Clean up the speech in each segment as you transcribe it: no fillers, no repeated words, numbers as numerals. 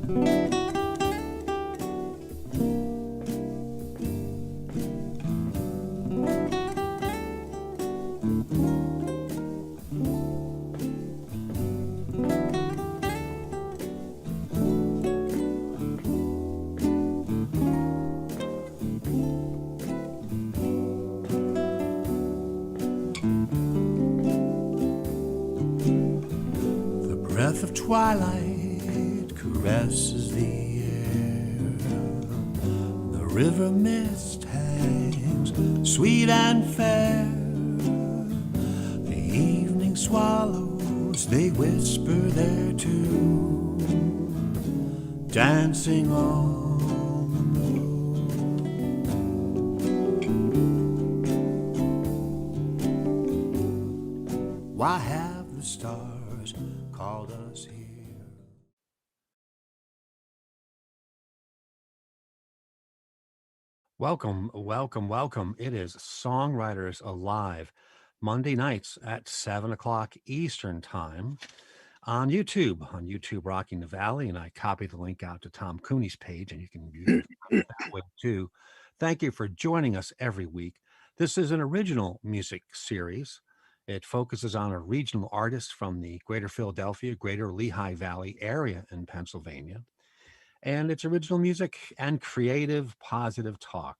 Breath of twilight caresses the air. The river mist hangs sweet and fair. The evening swallows, they whisper their tune, dancing on the moon. Why have the stars called us here? Welcome, welcome, welcome. It is Songwriters Alive, Monday nights at 7 o'clock Eastern Time on YouTube Rocking the Valley. And I copied the link out to Tom Cooney's page, and you can view it that way too. Thank you for joining us every week. This is an original music series. It focuses on a regional artist from the greater Philadelphia, greater Lehigh Valley area in Pennsylvania. And it's original music and creative, positive talk.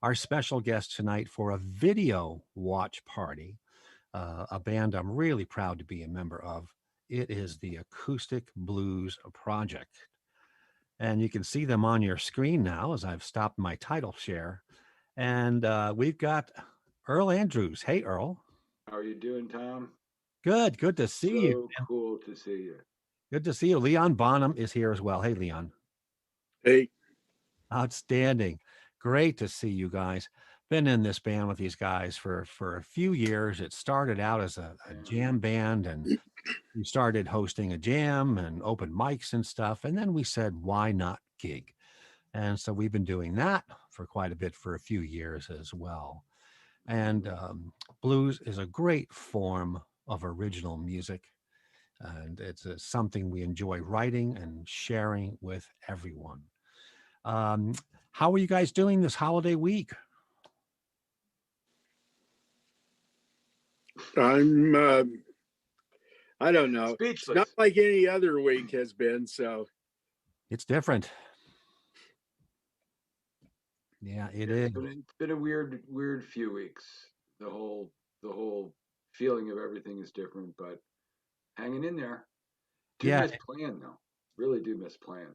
Our special guest tonight for a video watch party, a band I'm really proud to be a member of. It is the Acoustic Blues Project. And you can see them on your screen now as I've stopped my title share. And we've got Earl Andrews. Hey, Earl. How are you doing, Tom? Good to see you. So cool to see you. Good to see you. Leon Bonham is here as well. Hey, Leon. Hey. Outstanding. Great to see you guys. Been in this band with these guys for a few years. It started out as a jam band, and we started hosting a jam and open mics and stuff. And then we said, why not gig? And so we've been doing that for quite a bit for a few years as well. And blues is a great form of original music. And it's something we enjoy writing and sharing with everyone. How are you guys doing this holiday week? I'm, I don't know. Speechless. Not like any other week has been, so. It's different. Yeah, it is. It's been a weird few weeks. The whole feeling of everything is different, but hanging in there. Miss playing though. Really do miss playing.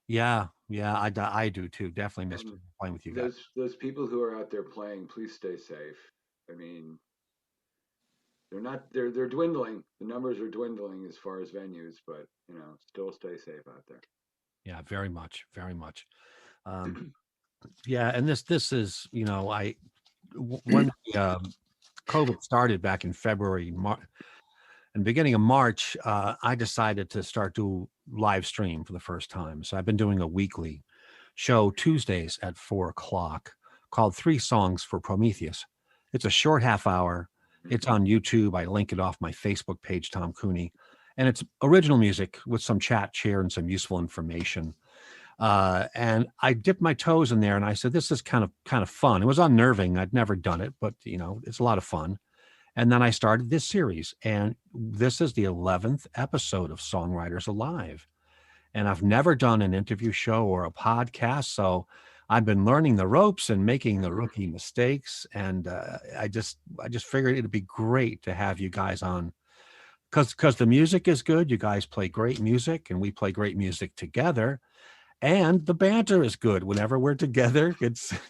Yeah, I do too. Definitely miss playing with you guys. Those people who are out there playing, please stay safe. I mean, they're dwindling. The numbers are dwindling as far as venues, but still stay safe out there. Yeah, very much. Yeah, and this is, when COVID started back in February, and beginning of March, I decided to start to live stream for the first time. So I've been doing a weekly show Tuesdays at 4 o'clock called 3 Songs for Prometheus. It's a short half hour. It's on YouTube. I link it off my Facebook page, Tom Cooney. And it's original music with some chat share and some useful information. And I dipped my toes in there and I said, this is kind of fun. It was unnerving. I'd never done it, but it's a lot of fun. And then I started this series, and this is the 11th episode of Songwriters Alive. And I've never done an interview show or a podcast. So I've been learning the ropes and making the rookie mistakes. And I just figured it'd be great to have you guys on because the music is good. You guys play great music and we play great music together. And the banter is good. Whenever we're together,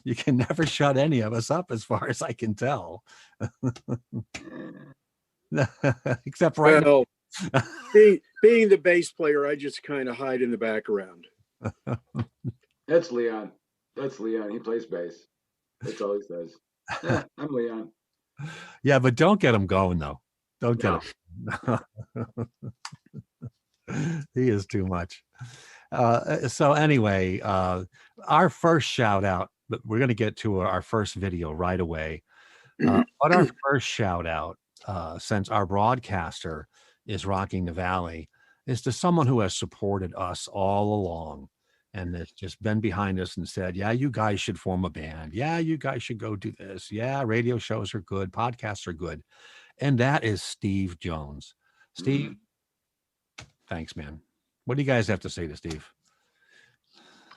you can never shut any of us up as far as I can tell. Except right now. Being the bass player, I just kind of hide in the background. That's Leon. He plays bass. That's all he says. Yeah, I'm Leon. Yeah, but don't get him going, though. Don't get him. He is too much. So anyway, our first shout out, we're going to get to our first video right away. But our first shout out, since our broadcaster is Rocking the Valley, is to someone who has supported us all along and that's just been behind us and said, yeah, you guys should form a band. Yeah, you guys should go do this. Yeah, radio shows are good. Podcasts are good. And that is Steve Jones. Steve, thanks, man. What do you guys have to say to Steve?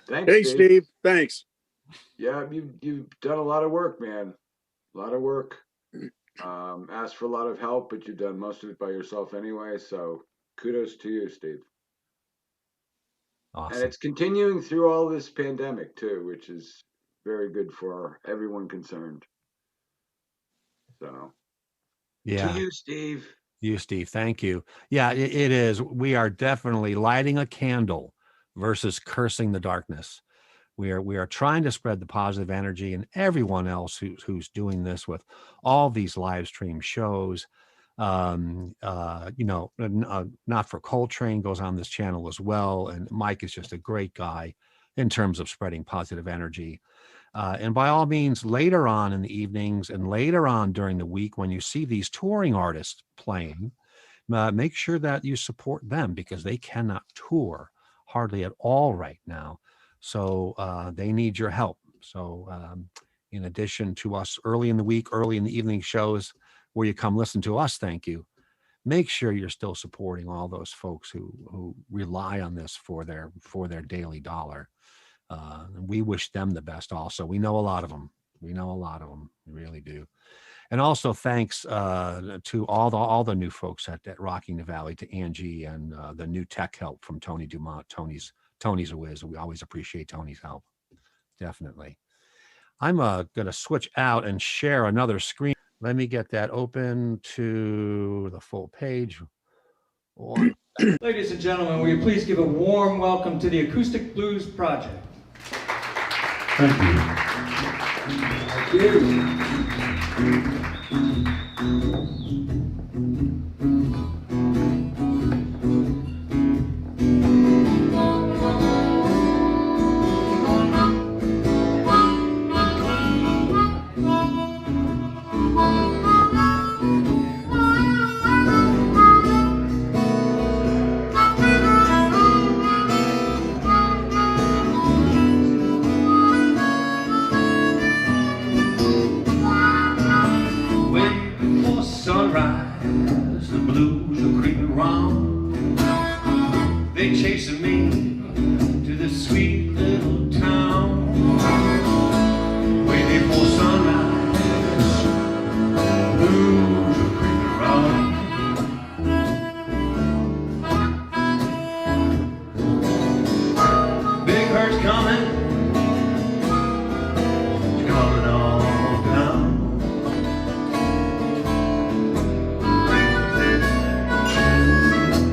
Thanks, Hey, Steve. Thanks. Yeah, you've done a lot of work, man. A lot of work. Asked for a lot of help, but you've done most of it by yourself anyway. So kudos to you, Steve. Awesome. And it's continuing through all this pandemic too, which is very good for everyone concerned. So, yeah, to you, Steve. You, Steve. Thank you. Yeah, it is. We are definitely lighting a candle versus cursing the darkness. We are trying to spread the positive energy, and everyone else who's doing this with all these live stream shows. Not for Coltrane goes on this channel as well, and Mike is just a great guy in terms of spreading positive energy. And by all means, later on in the evenings and later on during the week, when you see these touring artists playing, make sure that you support them because they cannot tour hardly at all right now. So they need your help. So in addition to us early in the week, early in the evening shows where you come listen to us, thank you. Make sure you're still supporting all those folks who rely on this for their daily dollar. And we wish them the best also. We know a lot of them. We really do. And also thanks to all the new folks at Rocking the Valley, to Angie and the new tech help from Tony Dumont. Tony's a whiz. We always appreciate Tony's help. Definitely. I'm going to switch out and share another screen. Let me get that open to the full page. Ladies and gentlemen, will you please give a warm welcome to the Acoustic Blues Project. Thank you. Thank you. Chasing me to this sweet little town. Way before sunrise, blues are creeping around. Big hurt's coming, it's coming on down.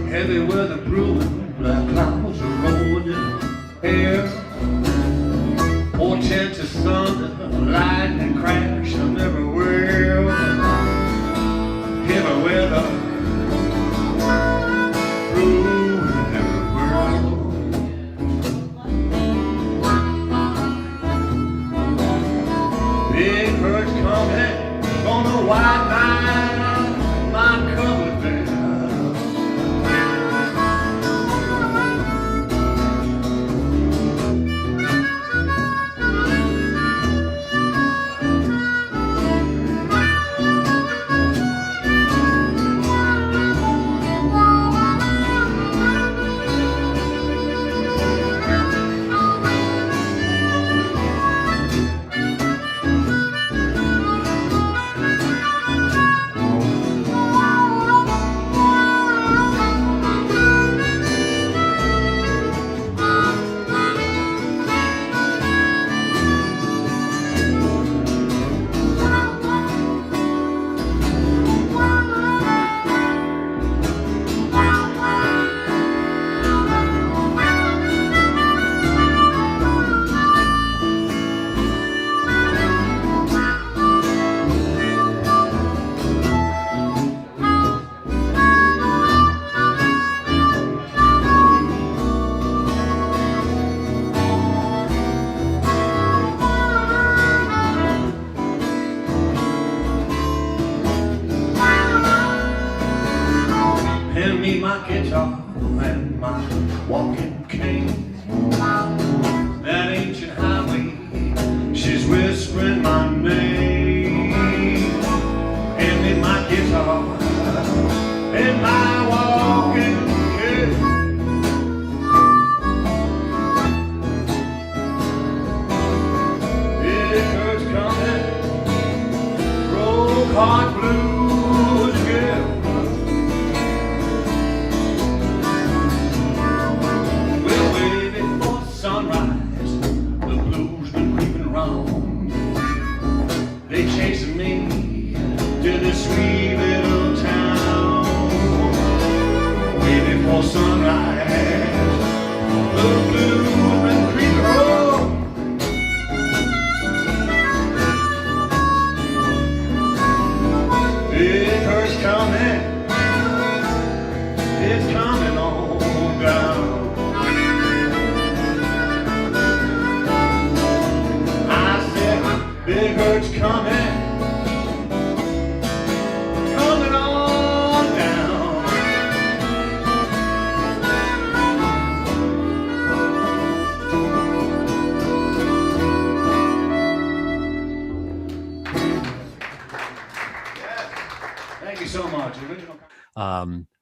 Heavy weather brewing. Black clouds are rolling in the air.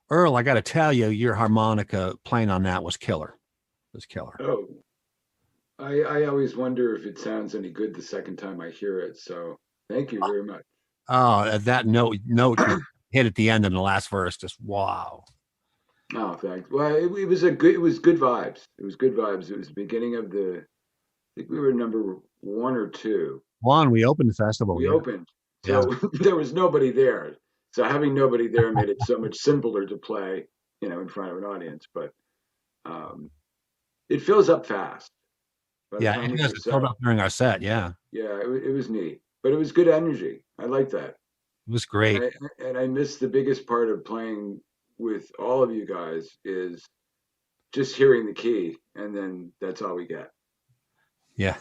Earl, I got to tell you, your harmonica playing on that was killer. It was killer. Oh, I always wonder if it sounds any good the second time I hear it. So thank you very much. Oh, that note you hit at the end in the last verse, just wow. Oh, thanks. Well, it was it was good vibes. It was good vibes. It was the beginning of I think we were number 1 or 2. One, we opened the festival. We Yeah. opened, Yeah. so there was nobody there. So having nobody there made it so much simpler to play, in front of an audience. But um, it fills up fast. By the Yeah. time It we has get it filled set, up during our set. Yeah. yeah, it was neat. But it was good energy. I like that. It was And great. I miss the biggest part of playing with all of you guys is just hearing the key, and then that's all we get. Yeah.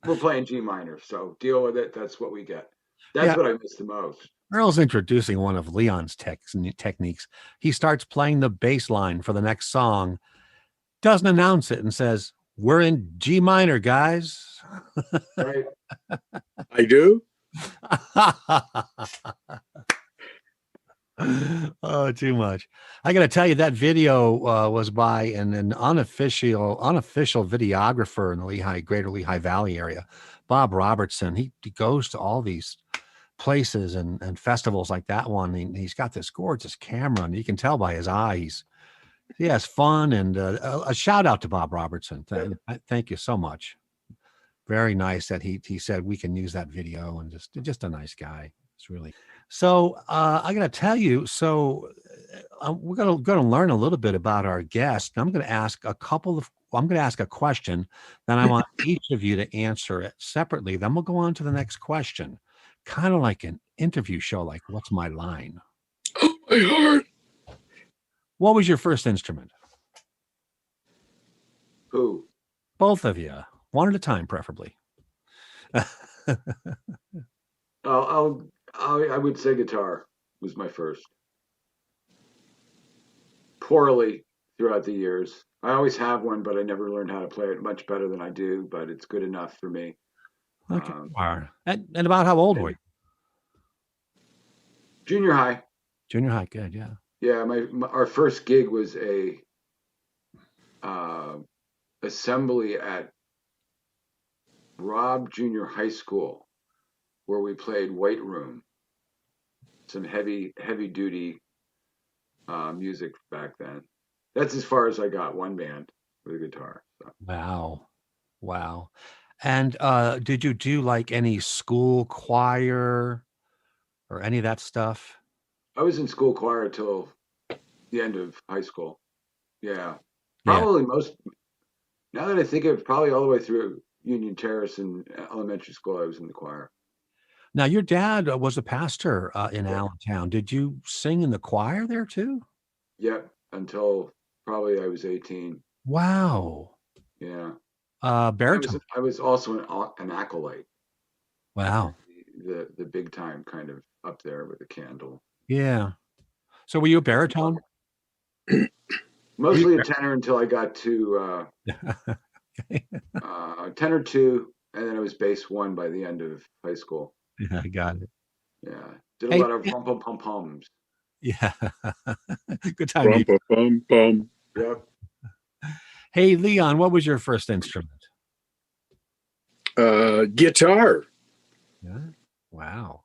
We're playing G minor, so deal with it. That's what we get. That's Yeah. what I miss the most. Earl's introducing one of Leon's techniques. He starts playing the bass line for the next song, doesn't announce it, and says, "We're in G minor, guys." Right? I do. Oh, too much. I got to tell you, that video was by an unofficial videographer in the greater Lehigh Valley area, Bob Robertson. He goes to all these places and festivals like that one. He's got this gorgeous camera, and you can tell by his eyes. He has fun, and a shout out to Bob Robertson. Thank you so much. Very nice that he said we can use that video, and just a nice guy. It's really so. I got to tell you. So we're gonna learn a little bit about our guest. I'm going to ask I'm going to ask a question. Then I want each of you to answer it separately. Then we'll go on to the next question. Kind of like an interview show, like what's my line? My heart. What was your first instrument? Who? Both of you, one at a time, preferably. I would say guitar was my first. Poorly throughout the years. I always have one, but I never learned how to play it much better than I do. But it's good enough for me. Okay. And about how old were you? Junior high. Junior high, good, yeah. Yeah, our first gig was a assembly at Robb Junior High School, where we played White Room, some heavy duty music back then. That's as far as I got. One band with a guitar. So. Wow. And did you do like any school choir or any of that stuff? I was in school choir till the end of high school. Yeah. Probably most, now that I think of it, probably all the way through Union Terrace and elementary school, I was in the choir. Now, your dad was a pastor in Allentown. Did you sing in the choir there too? Yep. Until probably I was 18. Wow. Yeah. Baritone. I was also an acolyte. Wow. The big time kind of up there with a candle. Yeah. So were you a baritone? Mostly a tenor until I got to tenor 2, and then I was bass 1 by the end of high school. Yeah, I got it. Yeah, did a lot of rum pum pums. Yeah, good time. Bum bum. Yep. Hey, Leon, what was your first instrument? Guitar. Yeah. Wow.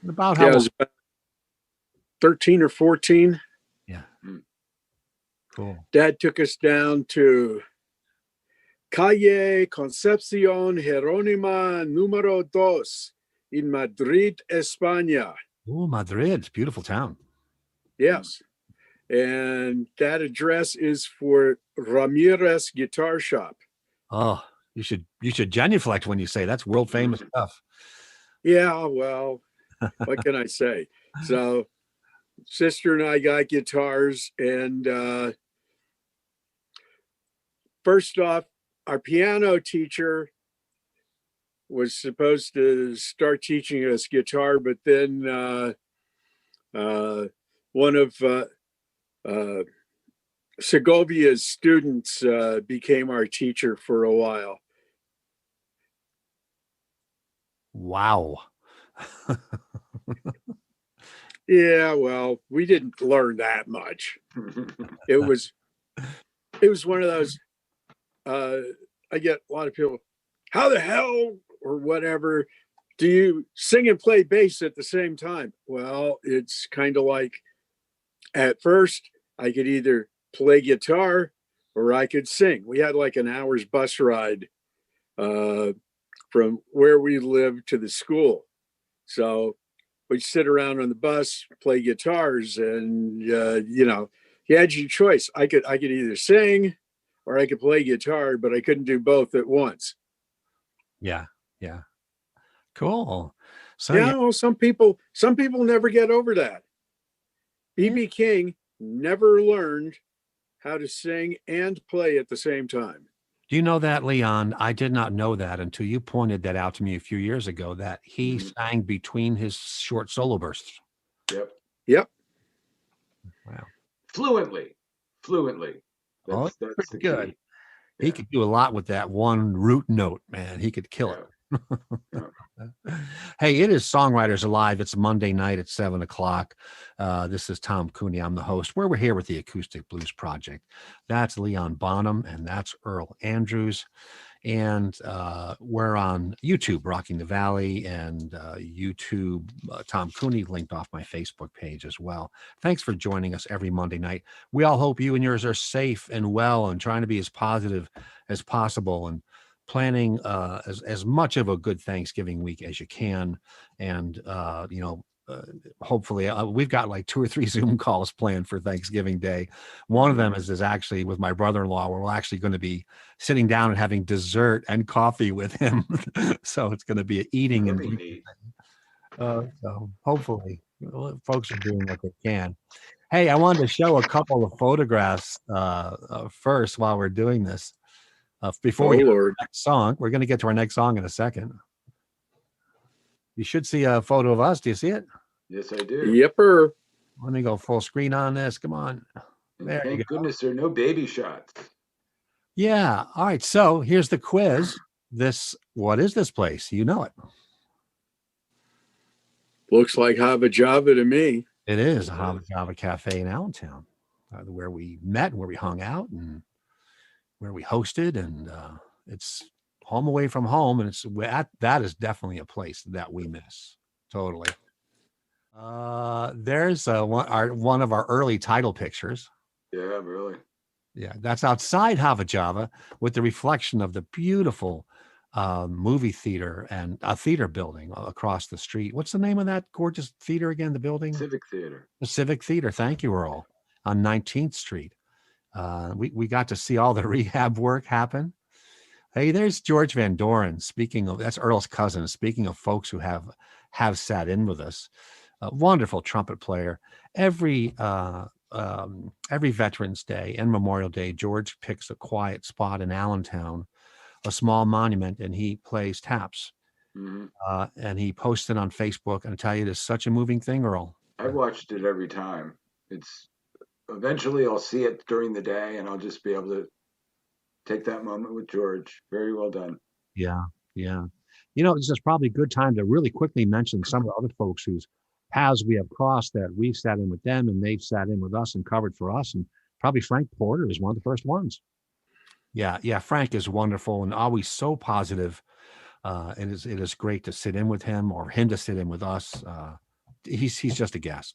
About Yeah, how I was about 13 or 14. Yeah. Cool. Dad took us down to Calle Concepción Jerónima número 2 in Madrid, España. Oh, Madrid, beautiful town. Yes. And that address is for Ramirez Guitar Shop. Oh, you should genuflect when you say that's world famous stuff. Yeah, well, what can I say? So sister and I got guitars, and first off, our piano teacher was supposed to start teaching us guitar, but then one of Segovia's students became our teacher for a while. Wow. Yeah, well, we didn't learn that much. It was one of those. I get a lot of people, how the hell or whatever do you sing and play bass at the same time? Well, it's kind of like at first I could either play guitar or I could sing. We had like an hour's bus ride from where we lived to the school. So we'd sit around on the bus, play guitars, and you had your choice. I could either sing or I could play guitar, but I couldn't do both at once. Yeah. Yeah. Cool. So Yeah, well, some people never get over that. B.B. King never learned how to sing and play at the same time. do you know that, Leon? I did not know that until you pointed that out to me a few years ago, that he sang between his short solo bursts. Yep. Yep. Wow. Fluently. Oh, That's pretty the good. key. He Yeah. could do a lot with that one root note, man. He could kill it. Yeah. Hey, it is Songwriters Alive. It's Monday night at 7:00. This is Tom Cooney. I'm the host. We're here with the Acoustic Blues Project. That's Leon Bonham, and that's Earl Andrews. And we're on YouTube, Rocking the Valley, and YouTube, Tom Cooney, linked off my Facebook page as well. Thanks for joining us every Monday night. We all hope you and yours are safe and well and trying to be as positive as possible and planning as much of a good Thanksgiving week as you can. And, hopefully we've got like 2 or 3 Zoom calls planned for Thanksgiving Day. One of them is actually with my brother-in-law, where we're actually going to be sitting down and having dessert and coffee with him. So it's going to be eating and That'd be drinking. neat. So hopefully folks are doing what they can. Hey, I wanted to show a couple of photographs first while we're doing this. Before we get to our next song, we're going to get to our next song in a second. You should see a photo of us. Do you see it? Yes, I do. Yepper. Let me go full screen on this. Come on. And There you thank go. goodness there are no baby shots. Yeah. All right. So here's the quiz. What is this place? You know it. Looks like Hava Java to me. It is a Hava Java Cafe in Allentown, where we met, where we hung out, and where we hosted. And it's home away from home, and that is definitely a place that we miss totally. There's one of our early title pictures. Yeah, really. Yeah, that's outside Hava Java with the reflection of the beautiful movie theater and a theater building across the street. What's the name of that gorgeous theater again? The building? Civic Theater. The Civic Theater. Thank you, Earl, on 19th Street. We got to see all the rehab work happen. Hey, there's George Van Doren. That's Earl's cousin. Speaking of folks who have sat in with us, a wonderful trumpet player. Every Veterans Day and Memorial Day, George picks a quiet spot in Allentown, a small monument, and he plays taps. And he posts it on Facebook. And I tell you, it's such a moving thing, Earl. I've watched it every time. Eventually I'll see it during the day and I'll just be able to take that moment with George. Very well done. Yeah. This is probably a good time to really quickly mention some of the other folks whose paths we have crossed, that we've sat in with them and they've sat in with us and covered for us. And probably Frank Porter is one of the first ones. Yeah. Frank is wonderful and always so positive. It is great to sit in with him or him to sit in with us. He's just a guest.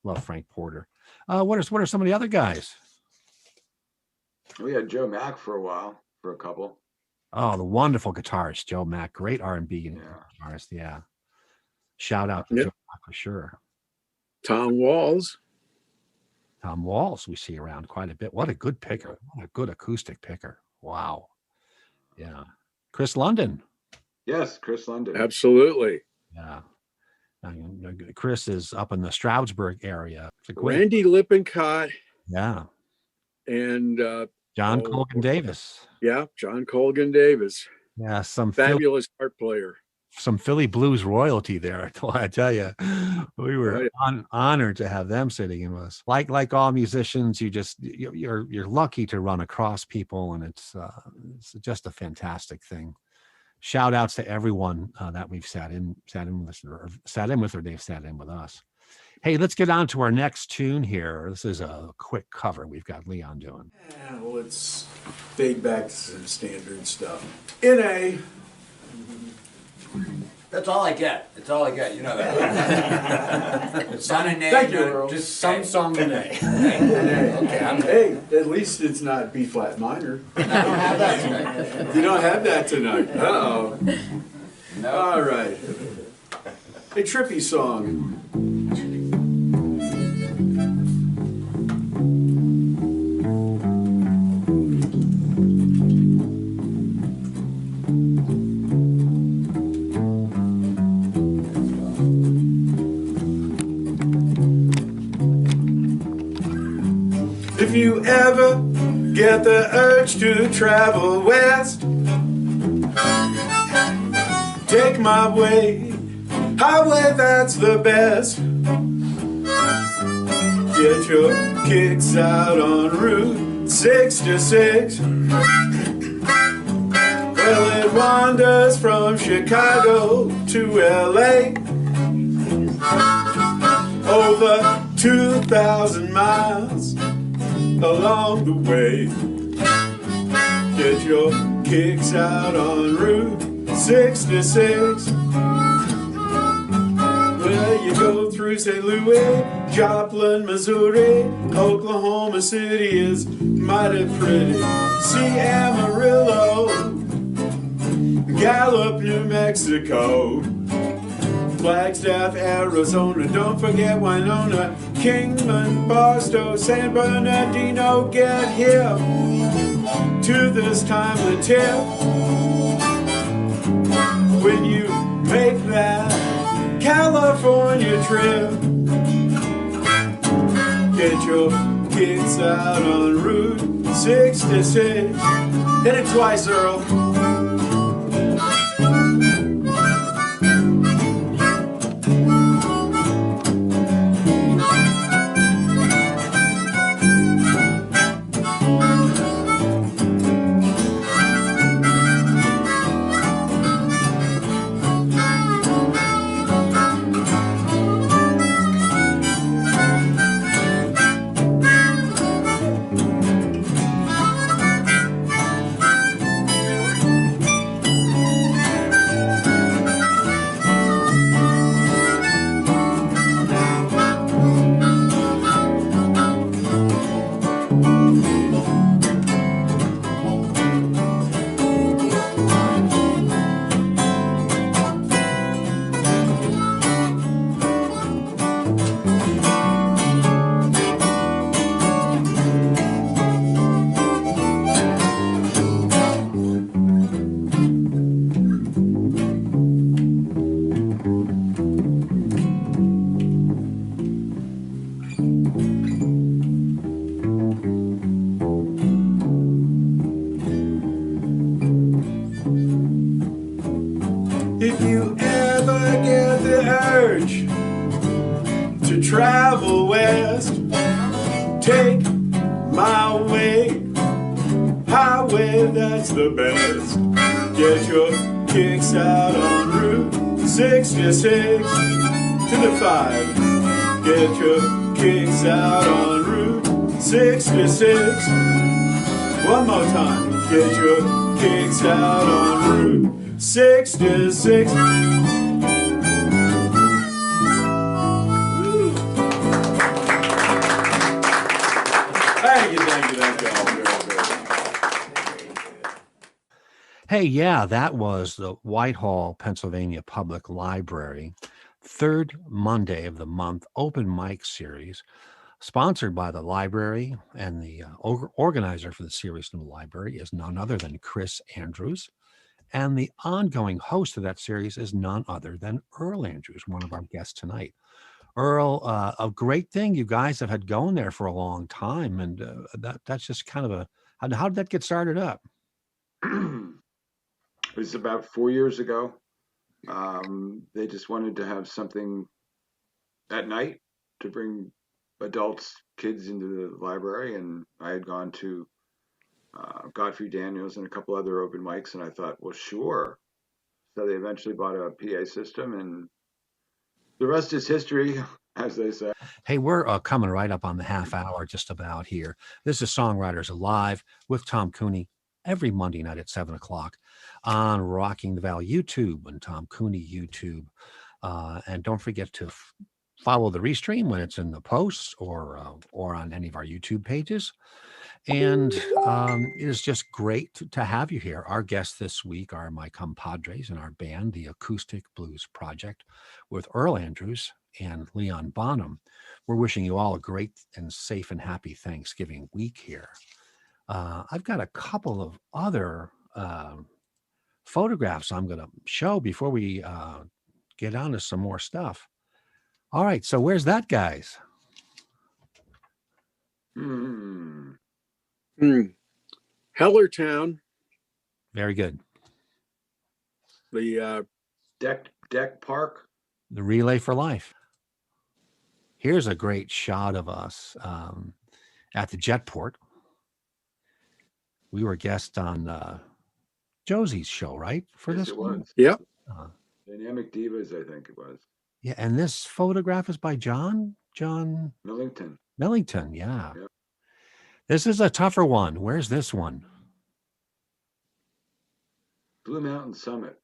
Love Frank Porter. What are some of the other guys? We had Joe Mack for a while, for a couple. Oh, the wonderful guitarist, Joe Mack, great R&B guitarist. Yeah. Shout out to Joe Mack for sure. Tom Walls we see around quite a bit. What a good picker. What a good acoustic picker. Wow. Yeah. Chris London. Yes, Chris London. Absolutely. Yeah. Chris is up in the Stroudsburg area. Randy Lippincott. Yeah. And John Colgan Davis. Yeah, John Colgan Davis. Yeah, some fabulous harp player. Some Philly blues royalty there. I tell you, we were honored to have them sitting in with us. Like all musicians, you're lucky to run across people, and it's just a fantastic thing. Shout outs to everyone that we've sat in with or they've sat in with us. Hey, let's get on to our next tune here. This is a quick cover we've got Leon doing. Yeah, let's fade back to some standard stuff. In A. That's all I get. It's all I get. You know that. It's not a name. Thank you, Earl. Just some song in A. Okay, hey, at least it's not B flat minor. I don't have that tonight. You don't have that tonight. Uh-oh. No. All right. A trippy song. If you ever get the urge to travel west, take my way, highway that's the best. Get your kicks out on Route 66. Well, it wanders from Chicago to LA, over 2,000 miles along the way. Get your kicks out on Route 66. Well, you go through St. Louis, Joplin, Missouri, Oklahoma City is mighty pretty. See Amarillo, Gallup, New Mexico, Flagstaff, Arizona, don't forget Winona, Kingman, Barstow, San Bernardino. Get hip to this time of tip when you make that California trip. Get your kicks out on Route 66. Hit it twice, Earl. If you ever get the urge to travel west, take my way, highway that's the best. Get your kicks out on Route 66 to the 5. Get your kicks out on Route 66. One more time. Get your kicks out on Route 66. Thank you all very, Hey, yeah, that was the Whitehall, Pennsylvania Public Library, third Monday of the month open mic series, sponsored by the library, and the organizer for the series from the library is none other than Chris Andrews. And the ongoing host of that series is none other than Earl Andrews, one of our guests tonight. Earl, a great thing you guys have had going there for a long time. And that's just kind of how did that get started up? It was about 4 years ago. They just wanted to have something at night to bring adults, kids into the library. And I had gone to Godfrey Daniels and a couple other open mics, and I thought, well, sure. So they eventually bought a PA system, and the rest is history. as they say. Hey, we're coming right up on the half hour just about here. This is Songwriters Alive with Tom Cooney every Monday night at 7 o'clock on Rocking the Valley YouTube and Tom Cooney YouTube. And don't forget to follow the restream when it's in the posts or on any of our YouTube pages. And it is just great to have you here. Our guests this week are my compadres in our band, the Acoustic Blues Project, with Earl Andrews and Leon Bonham. We're wishing you all a great and safe and happy Thanksgiving week here. I've got a couple of other photographs I'm going to show before we get on to some more stuff. All right, so where's that, guys? Hellertown, Very good. the Deck Park. The Relay for Life. Here's a great shot of us at the Jetport. We were guests on Josie's show, right? For Yes, this it one? was. Yep. Dynamic Divas, I think it was. Yeah, and this photograph is by John Millington. Millington. Yeah. Yep. This is a tougher one. Where's this one? Blue Mountain Summit.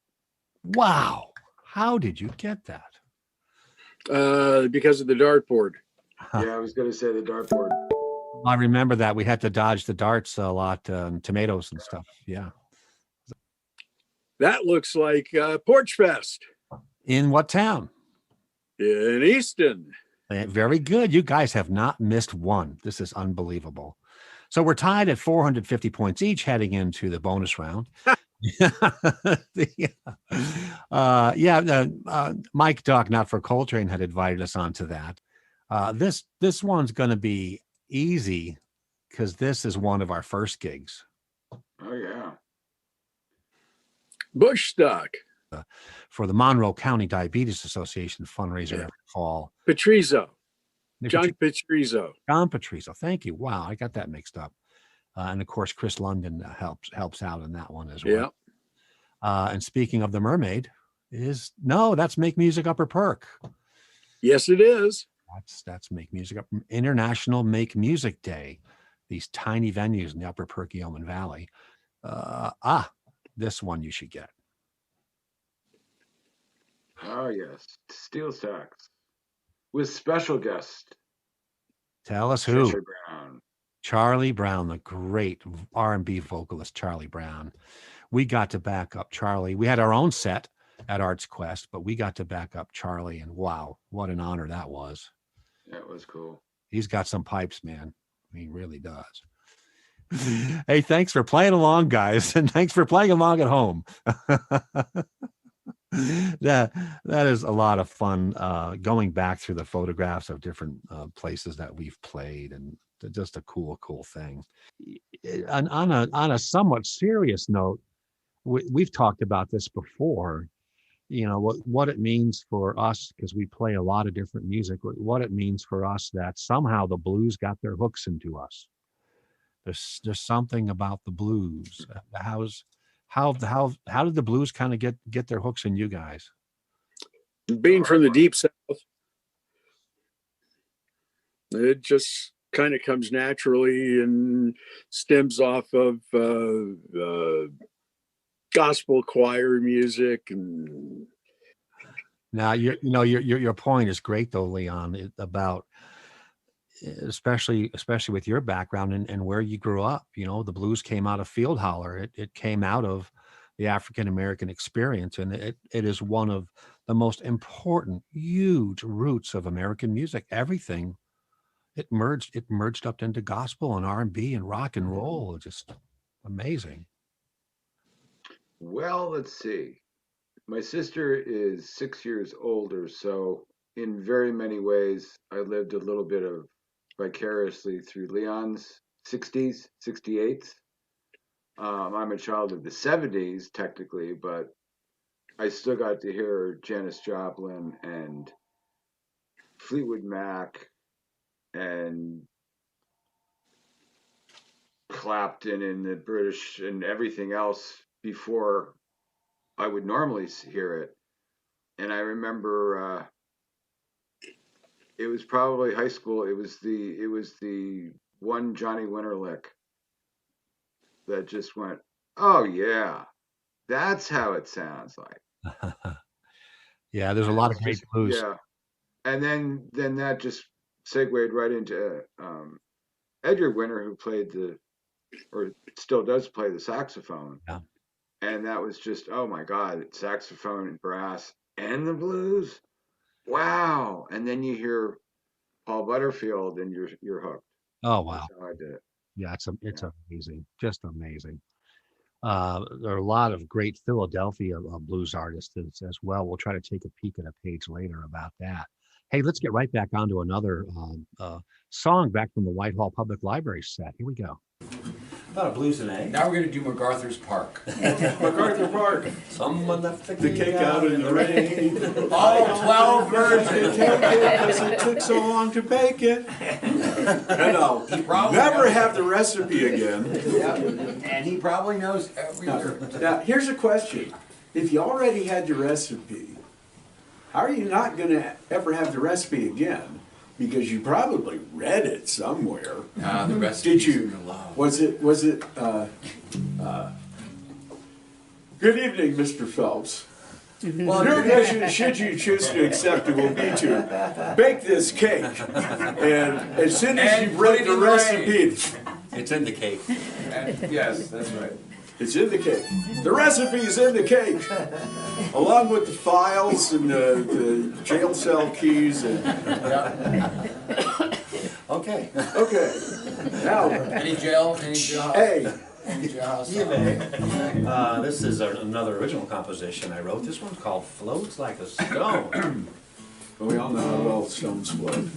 Wow. How did you get that? because of the dartboard. Yeah, I was going to say the dartboard. I remember that. We had to dodge the darts a lot, tomatoes and stuff. Yeah. That looks like Porch Fest In what town? in Easton. Very good. You guys have not missed one. This is unbelievable. So we're tied at 450 points each heading into the bonus round. Mike Duck, not for Coltrane, had invited us onto that. This one's going to be easy because this is one of our first gigs. Oh, yeah. Bush Stock. For the Monroe County Diabetes Association fundraiser every fall. Patrizzo. John Patrizzo. John Patrizzo. Thank you. Wow, I got that mixed up. And of course, Chris London helps out in that one as well. Yeah. And speaking of the Mermaid, that's Make Music Upper Perk. Yes, it is. That's Make Music Up International Make Music Day. These tiny venues in the Upper Perkiomen Valley. This one you should get. Oh, yes. Steel Sax. With special guest. Tell us who. Cheshire Brown. Charlie Brown, the great R&B vocalist Charlie Brown. We got to back up Charlie. We had our own set at Arts Quest, but we got to back up Charlie, and wow, what an honor that was. That was cool. He's got some pipes, man. He really does. Hey, thanks for playing along, guys, and thanks for playing along at home. That is a lot of fun going back through the photographs of different places that we've played, and just a cool thing. And on a somewhat serious note, we've talked about this before. You know what it means for us, because we play a lot of different music. What it means for us that somehow the blues got their hooks into us. There's something about the blues. How did the blues kind of get their hooks in you guys? Being from the deep South, it just kind of comes naturally and stems off of gospel choir music. And now your point is great though, Leon, about especially with your background and where you grew up. You know, the blues came out of field holler. It came out of the African American experience, and it is one of the most important, huge roots of American music. Everything it merged up into gospel and R&B and rock and roll. Just amazing. Well, let's see. My sister is 6 years older, so in very many ways, I lived a little bit of vicariously through Leon's 60s, 68s. I'm a child of the 70s, technically, but I still got to hear Janis Joplin and Fleetwood Mac and Clapton and the British and everything else before I would normally hear it. And I remember it was probably high school. It was the one Johnny Winter lick that just went, oh yeah, that's how it sounds like. Yeah, there's a And lot it of was great just, blues. yeah. And then that just segued right into Edgar Winter, who played or still does play the saxophone. Yeah. And that was just, oh my God, saxophone and brass and the blues. Wow. And then you hear Paul Butterfield and you're hooked. Oh wow. That's how I did it. Yeah, it's Yeah. amazing, just amazing. There are a lot of great Philadelphia blues artists as well. We'll try to take a peek at a page later about that. Hey, let's get right back onto another song back from the Whitehall Public Library set. Here we go. About a blues and egg. Now we're going to do MacArthur's Park. MacArthur Park. Someone left the The cake out in the rain. All 12 versions. Because it took so long to bake it. And I'll probably never knows. have the recipe again. And he probably knows every word. Now, here's a question. If you already had the recipe, how are you not going to ever have the recipe again? Because you probably read it somewhere. The recipe. Did you? Was it? Good evening, Mr. Phelps. Well, Your mission, should you choose to accept it, will be to bake this cake. And as soon as And you've read put it the in the recipe, it's in the cake. Yes, that's right. it's in the cake. The recipe is in the cake, along with the files and the jail cell keys. And Okay. okay, now Any jail? Any jail? A. Any jailhouse? This is another original composition I wrote. This one's called Floats Like a Stone. We all know how well stones float.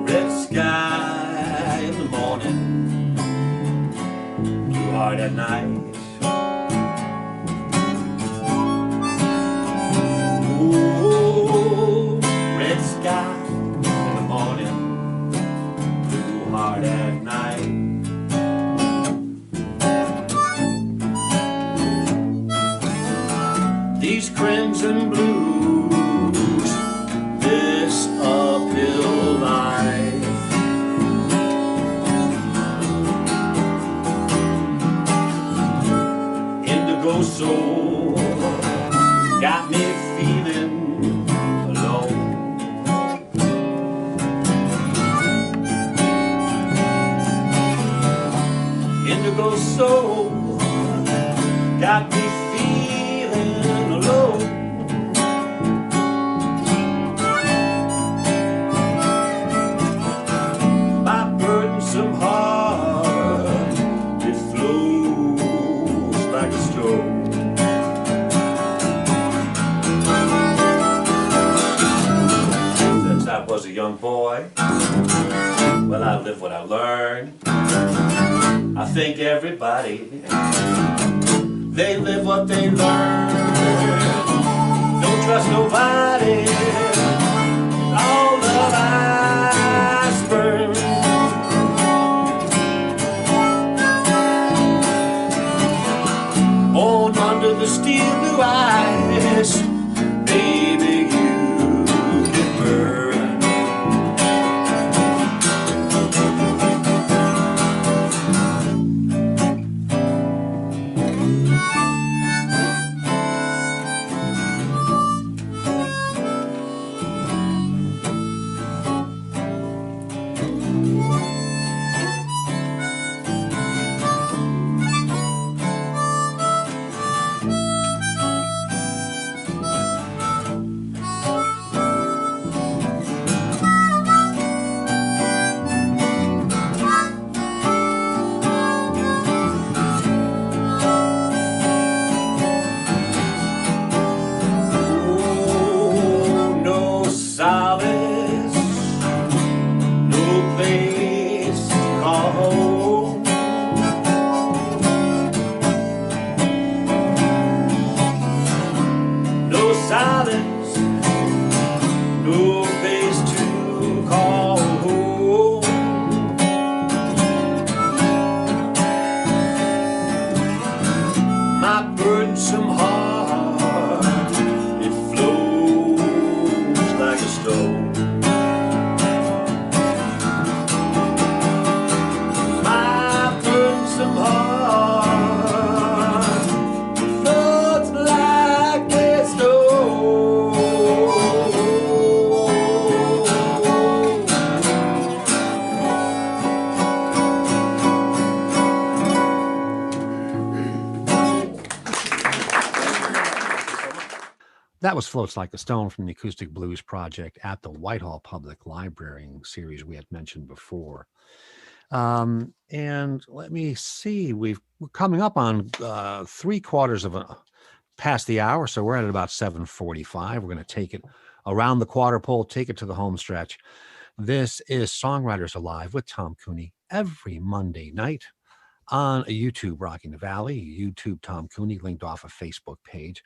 Red sky in the morning, blue heart at night. Ooh, red sky in the morning, blue heart at night. These crimson blues, this uphill life. Indigo soul got me feeling alone. Indigo soul got me feeling alone. My burdensome heart, it flows like a stone. Since I was a young boy, well, I lived what I learned. I think everybody, they live what they learn. Don't trust nobody. All love I spurn. Born under the steel blue eyes, baby, you can burn. was Floats Like a Stone from the Acoustic Blues Project at the Whitehall Public Library series we had mentioned before. And let me see, we're coming up on 3/4 of past the hour, so we're at about 7:45. We're going to take it around the quarter pole, take it to the home stretch. This is Songwriters Alive with Tom Cooney every Monday night on YouTube Rocking the Valley, YouTube Tom Cooney, linked off a Facebook page.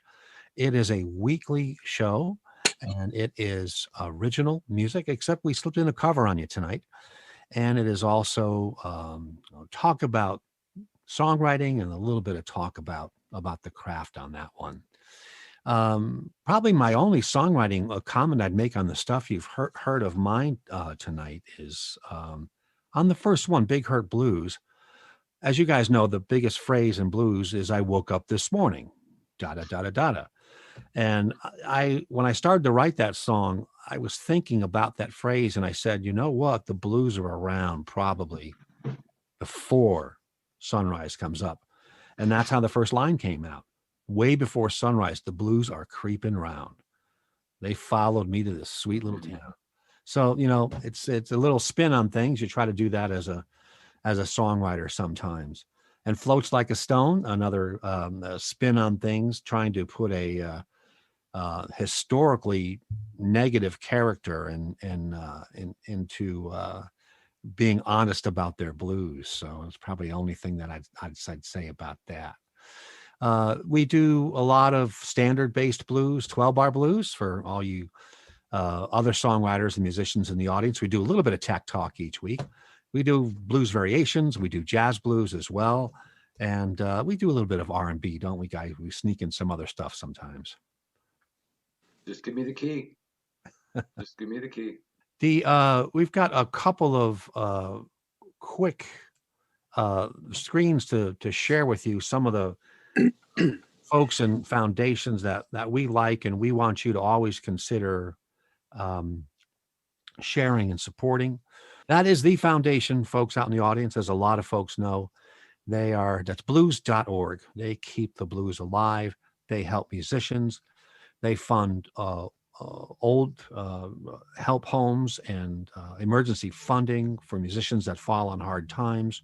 It is a weekly show, and it is original music, except we slipped in a cover on you tonight. And it is also talk about songwriting and a little bit of talk about the craft on that one. Probably my only songwriting comment I'd make on the stuff you've heard of mine tonight is on the first one, Big Hurt Blues. As you guys know, the biggest phrase in blues is "I woke up this morning," da da da da da da. And when I started to write that song, I was thinking about that phrase, and I said, you know what? The blues are around probably before sunrise comes up. And that's how the first line came out. Way before sunrise, the blues are creeping around. They followed me to this sweet little town. So, you know, it's a little spin on things. You try to do that as a songwriter sometimes. And Floats Like a Stone, another spin on things, trying to put a historically negative character into being honest about their blues. So it's probably the only thing that I'd say about that. We do a lot of standard-based blues, 12-bar blues for all you other songwriters and musicians in the audience. We do a little bit of tech talk each week. We do blues variations. We do jazz blues as well. And we do a little bit of R&B, don't we, guys? We sneak in some other stuff sometimes. Just give me the key. Just give me the key. We've got a couple of quick screens to share with you, some of the folks and foundations that we like and we want you to always consider sharing and supporting. That is the foundation, folks out in the audience, as a lot of folks know. That's blues.org. They keep the blues alive. They help musicians. They fund old help homes and emergency funding for musicians that fall on hard times.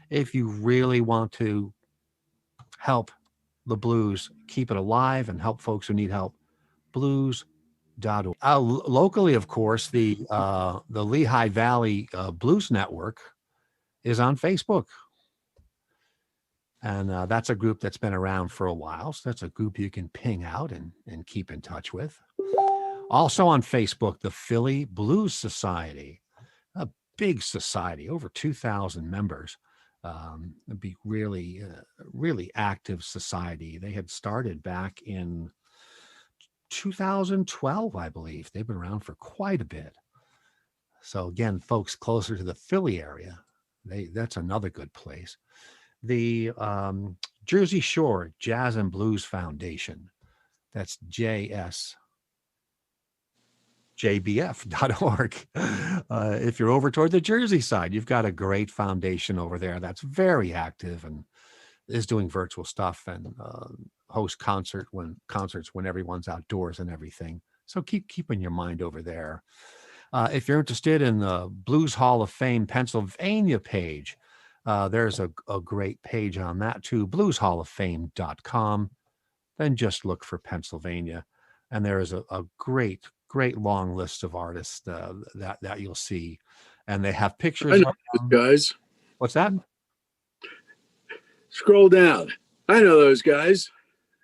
If you really want to help the blues, keep it alive and help folks who need help, blues.org. Locally, of course, the Lehigh Valley Blues Network is on Facebook. And that's a group that's been around for a while. So that's a group you can ping out and keep in touch with. Also on Facebook, the Philly Blues Society, a big society, over 2,000 members. It'd be really, really active society. They had started back in 2012, I believe. They've been around for quite a bit. So again, folks closer to the Philly area, that's another good place. The Jersey Shore Jazz and Blues Foundation, that's JBF.org. If you're over toward the Jersey side, you've got a great foundation over there that's very active and is doing virtual stuff and host concerts when everyone's outdoors and everything. So keeping your mind over there. If you're interested in the Blues Hall of Fame Pennsylvania page, there's a great page on that too, blueshalloffame.com. Then just look for Pennsylvania. And there is a great long list of artists that you'll see. And they have pictures. I know those guys. What's that? Scroll down. I know those guys.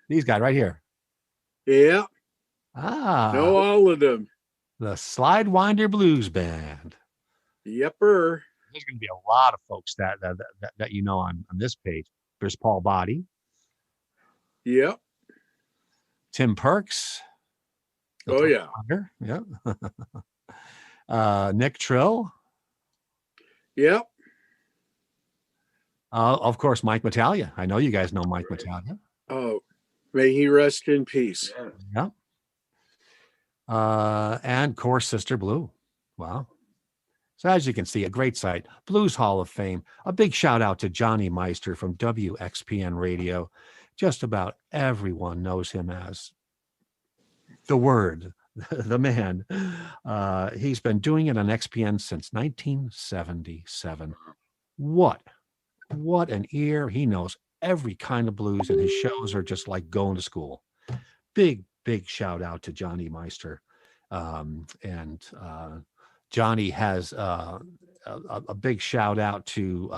These guys right here. Yeah. Know all of them. The Slidewinder Blues Band. Yepper. There's going to be a lot of folks that you know on this page. There's Paul Boddy. Yep. Tim Perks. Oh, yeah. Yeah. Nick Trill. Yep. Of course, Mike Matalia. I know you guys know Mike Matalia. Oh, may he rest in peace. Yeah. And Course Sister Blue. Wow. So as you can see, a great site, Blues Hall of Fame. A big shout out to Johnny Meister from WXPN Radio. Just about everyone knows him as the word, the man. He's been doing it on XPN since 1977. What an ear. He knows every kind of blues, and his shows are just like going to school. Big shout out to Johnny Meister. And Johnny has a big shout out to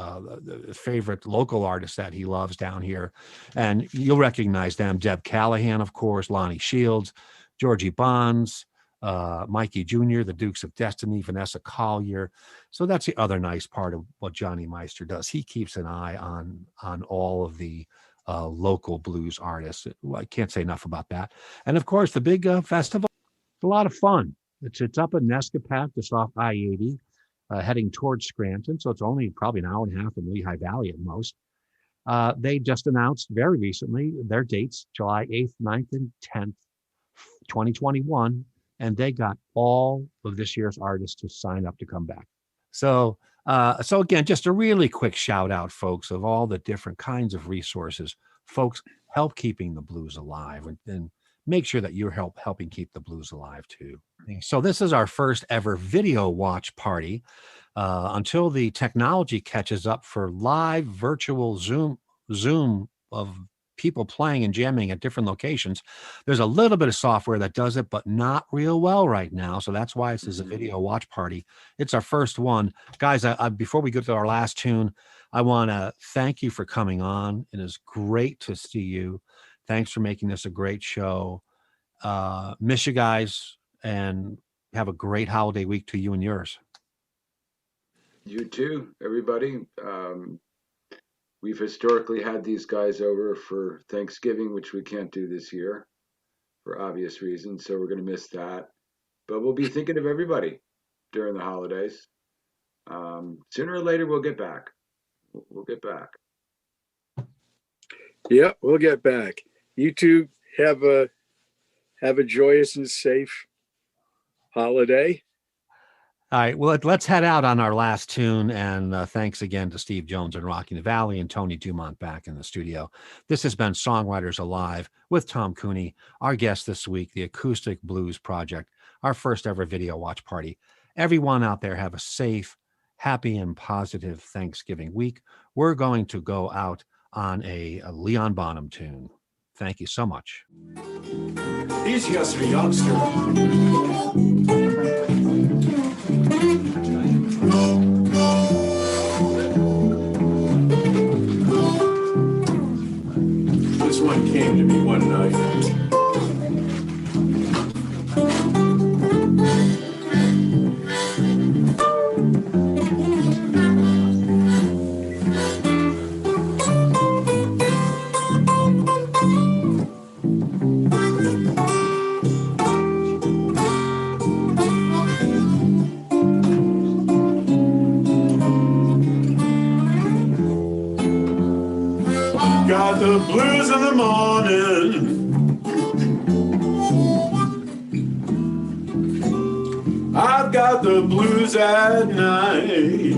the favorite local artists that he loves down here. And you'll recognize them: Deb Callahan, of course, Lonnie Shields, Georgie Bonds, Mikey Jr., the Dukes of Destiny, Vanessa Collier. So that's the other nice part of what Johnny Meister does. He keeps an eye on all of the local blues artists. I can't say enough about that. And of course, the big festival, it's a lot of fun. It's up in Nescapac, just off I-80, heading towards Scranton. So it's only probably an hour and a half from Lehigh Valley at most. They just announced very recently their dates, July 8th, 9th, and 10th, 2021. And they got all of this year's artists to sign up to come back. So again, just a really quick shout out, folks, of all the different kinds of resources. Folks, help keeping the blues alive, and make sure that you're helping keep the blues alive too. So this is our first ever video watch party. Until the technology catches up for live virtual Zoom of people playing and jamming at different locations. There's a little bit of software that does it, but not real well right now. So that's why this is a video watch party. It's our first one. Guys, before we go to our last tune, I want to thank you for coming on. It is great to see you. Thanks for making this a great show. Miss you guys, and have a great holiday week to you and yours. You too, everybody. We've historically had these guys over for Thanksgiving, which we can't do this year for obvious reasons. So we're going to miss that. But we'll be thinking of everybody during the holidays. Sooner or later, we'll get back. We'll get back. Yeah, we'll get back. You two have a joyous and safe holiday. All right, well, let's head out on our last tune. And thanks again to Steve Jones and Rocking the Valley and Tony Dumont back in the studio. This has been Songwriters Alive with Tom Cooney. Our guest this week, the Acoustic Blues Project, our first ever video watch party. Everyone out there have a safe, happy, and positive Thanksgiving week. We're going to go out on a Leon Bonham tune. Thank you so much. He's just a youngster. This one came to me one night. Got the blues in the morning. I've got the blues at night.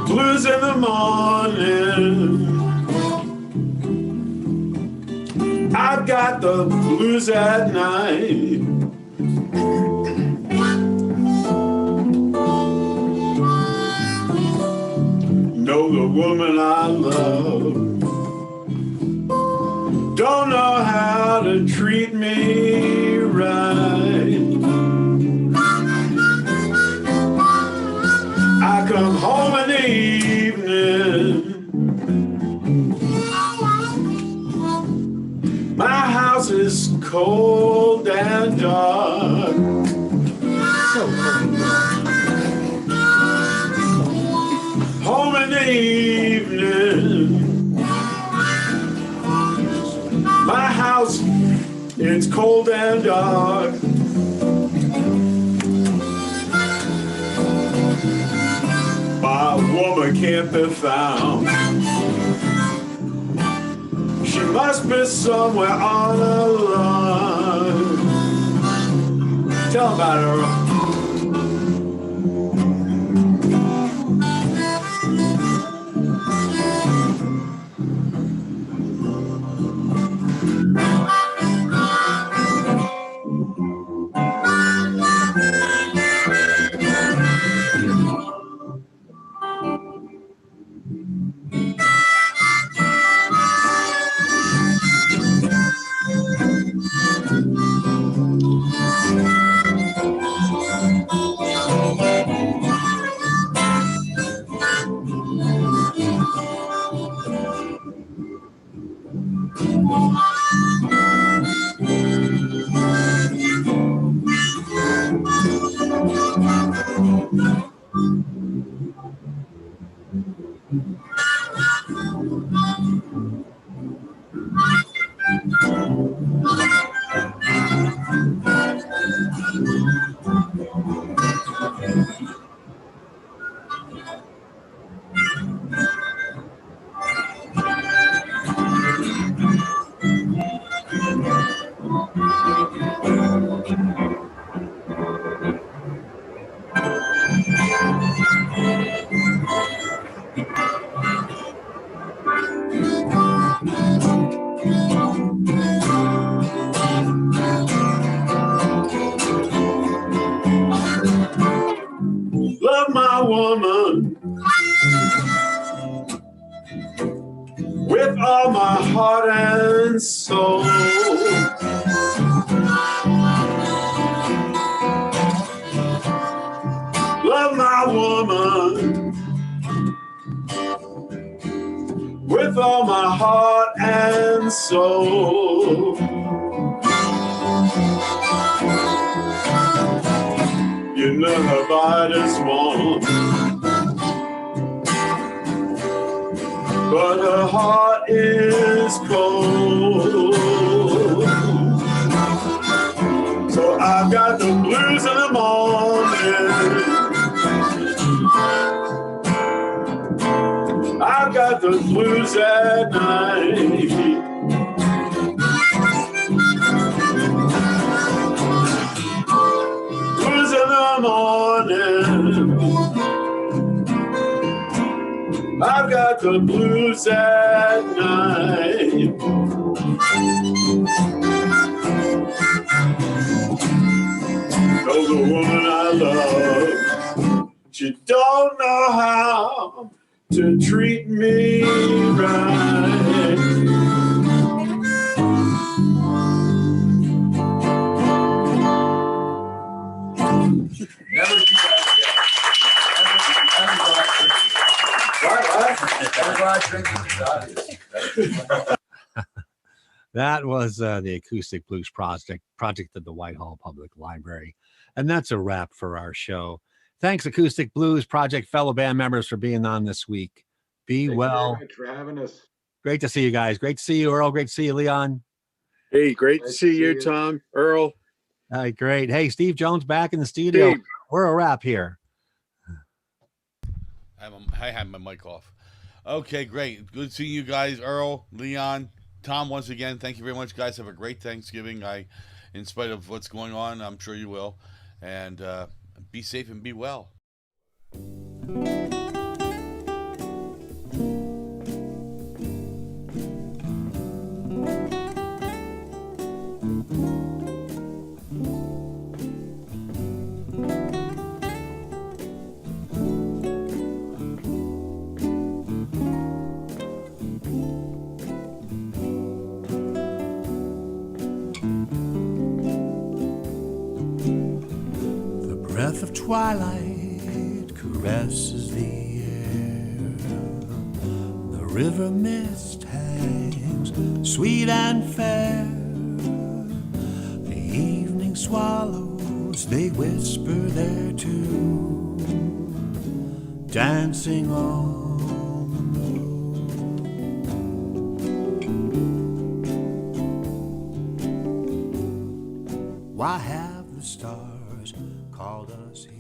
Blues in the morning. I've got the blues at night. Know the woman I love don't know how to treat me right. I come home in the evening, my house is cold and dark. So cold. Home in the evening, my house, it's cold and dark. My woman can't be found. She must be somewhere on a line. Tell about her. Love my woman with all my heart and soul. Love my woman with all my heart and soul. You know her body's warm, but her heart is cold. So I've got the blues in the morning, I've got the blues at night. Blues in the morning, I've got the blues at night. Though the woman I love, she don't know how to treat me right. Never do that again. Never go out drinking. Never go out drinking. It's obvious. That was the Acoustic Blues project at the Whitehall Public Library. And that's a wrap for our show. Thanks, Acoustic Blues Project fellow band members, for being on this week. Be Thank well. you very much for having us. Great to see you guys. Great to see you, Earl. Great to see you, Leon. Hey, great to Nice see to see you, you. Tom, Earl, All right, great. Hey, Steve Jones back in the studio. Steve. We're a wrap here. I have my mic off. Okay, great. Good seeing you guys, Earl, Leon, Tom. Once again, thank you very much, guys. Have a great Thanksgiving. In spite of what's going on, I'm sure you will. And be safe and be well. Breath of twilight caresses the air. The river mist hangs sweet and fair. The evening swallows, they whisper their tune, dancing on the moon. Why have the stars called us here?